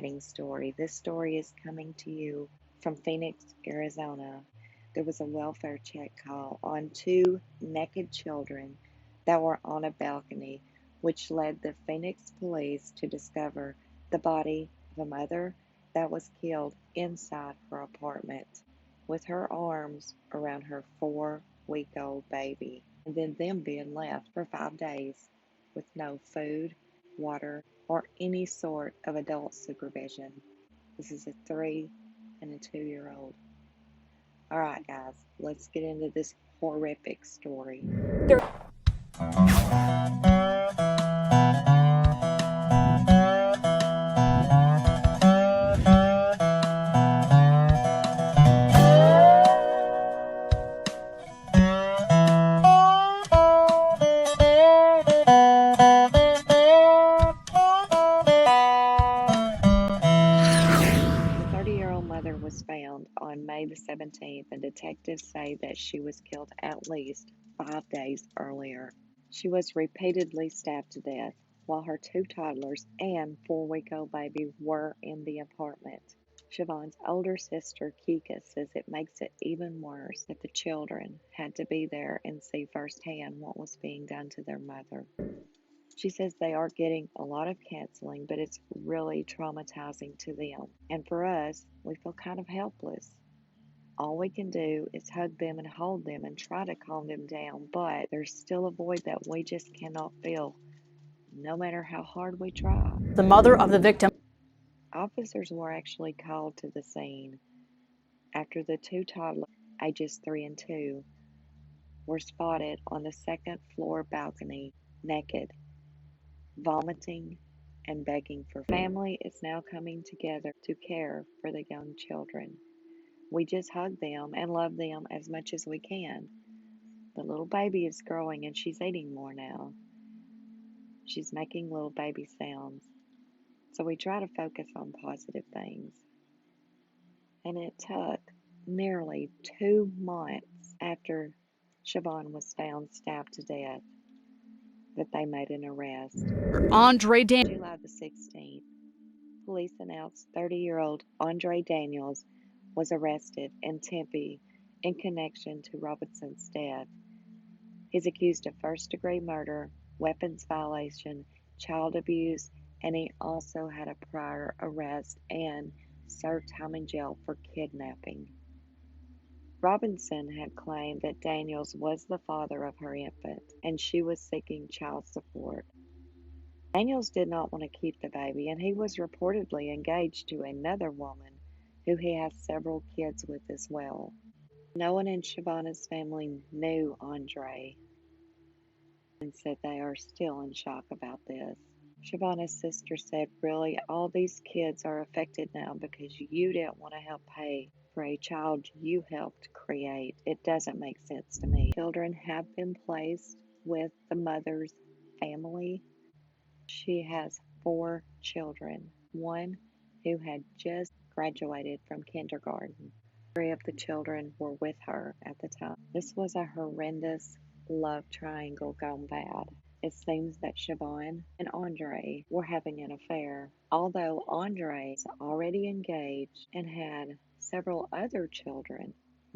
Story. This story is coming to you from Phoenix, Arizona. There was a welfare check call on two naked children that were on a balcony, which led the Phoenix police to discover the body of a mother that was killed inside her apartment with her arms around her 4-week-old baby, and then them being left for 5 days with no food, water, or any sort of adult supervision. This is a 3 and a 2-year-old. All right, guys, let's get into this horrific story. The 30-year-old mother was found on May the 17th, and detectives say that she was killed at least 5 days earlier. She was repeatedly stabbed to death, while her 2 toddlers and 4-week-old baby were in the apartment. Shavone's older sister, Kika, says it makes it even worse that the children had to be there and see firsthand what was being done to their mother. She says they are getting a lot of counseling, but it's really traumatizing to them. And for us, we feel kind of helpless. All we can do is hug them and hold them and try to calm them down, but there's still a void that we just cannot fill, no matter how hard we try. The mother of the victim. Officers were actually called to the scene after the 2 toddlers, ages 3 and 2, were spotted on the second floor balcony, naked, vomiting, and begging for food. Family is now coming together to care for the young children. We just hug them and love them as much as we can. The little baby is growing and she's eating more now. She's making little baby sounds. So we try to focus on positive things. And it took nearly 2 months after Shavone was found stabbed to death that they made an arrest. Andre Daniels. July the 16th, police announced 30-year-old Andre Daniels was arrested in Tempe in connection to Robinson's death. He's accused of first-degree murder, weapons violation, child abuse, and he also had a prior arrest and served time in jail for kidnapping. Robinson had claimed that Daniels was the father of her infant, and she was seeking child support. Daniels did not want to keep the baby, and he was reportedly engaged to another woman who he has several kids with as well. No one in Shavonne's family knew Andre and said they are still in shock about this. Shavonne's sister said, really, all these kids are affected now because you didn't want to help pay for a child you helped create. It doesn't make sense to me. Children have been placed with the mother's family. She has 4 children, one who had just graduated from kindergarten. 3 of the children were with her at the time. This was a horrendous love triangle gone bad. It seems that Shavone and Andre were having an affair, although Andre is already engaged and had several other children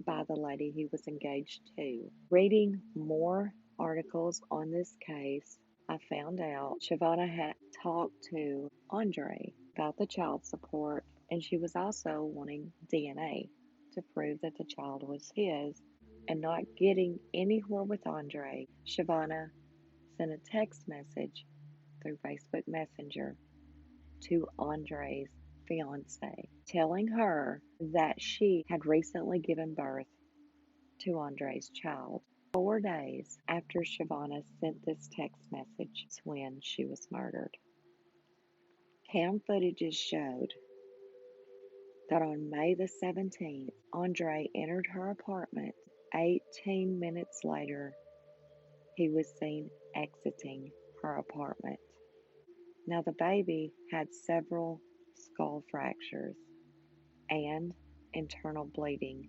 by the lady he was engaged to. Reading more articles on this case, I found out Shavone had talked to Andre about the child support, and she was also wanting DNA to prove that the child was his. And not getting anywhere with Andre, Shavone sent a text message through Facebook Messenger to Andre's fiance, telling her that she had recently given birth to Andre's child. 4 days after Shavone sent this text message is when she was murdered. Cam footages showed that on May the 17th, Andre entered her apartment. 18 minutes later, he was seen exiting her apartment. Now, the baby had several skull fractures and internal bleeding.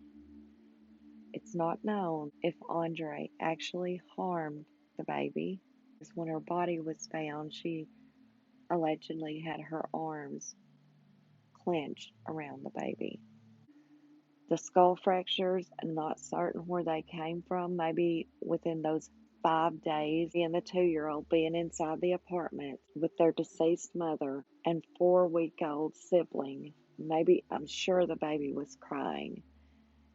It's not known if Andre actually harmed the baby, because when her body was found, she allegedly had her arms clenched around the baby. The skull fractures, not certain where they came from, maybe within those 5 days, and the 2-year-old being inside the apartment with their deceased mother and 4-week-old sibling. Maybe, I'm sure the baby was crying,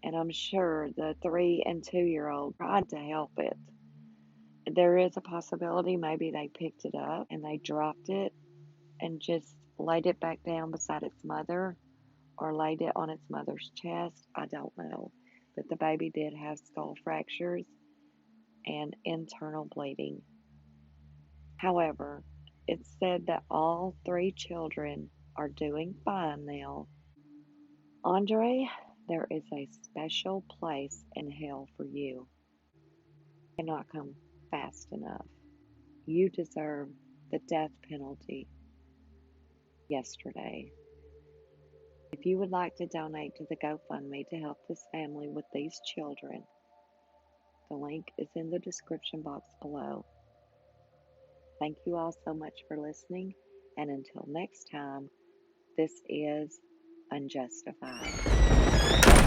and I'm sure the 3 and 2-year-old tried to help it. There is a possibility maybe they picked it up and they dropped it and just laid it back down beside its mother, or laid it on its mother's chest. I don't know. But the baby did have skull fractures and internal bleeding. However, it's said that all 3 children are doing fine now. Andre, there is a special place in hell for you. It cannot come fast enough. You deserve the death penalty yesterday. If you would like to donate to the GoFundMe to help this family with these children, the link is in the description box below. Thank you all so much for listening, and until next time, this is UnJustified.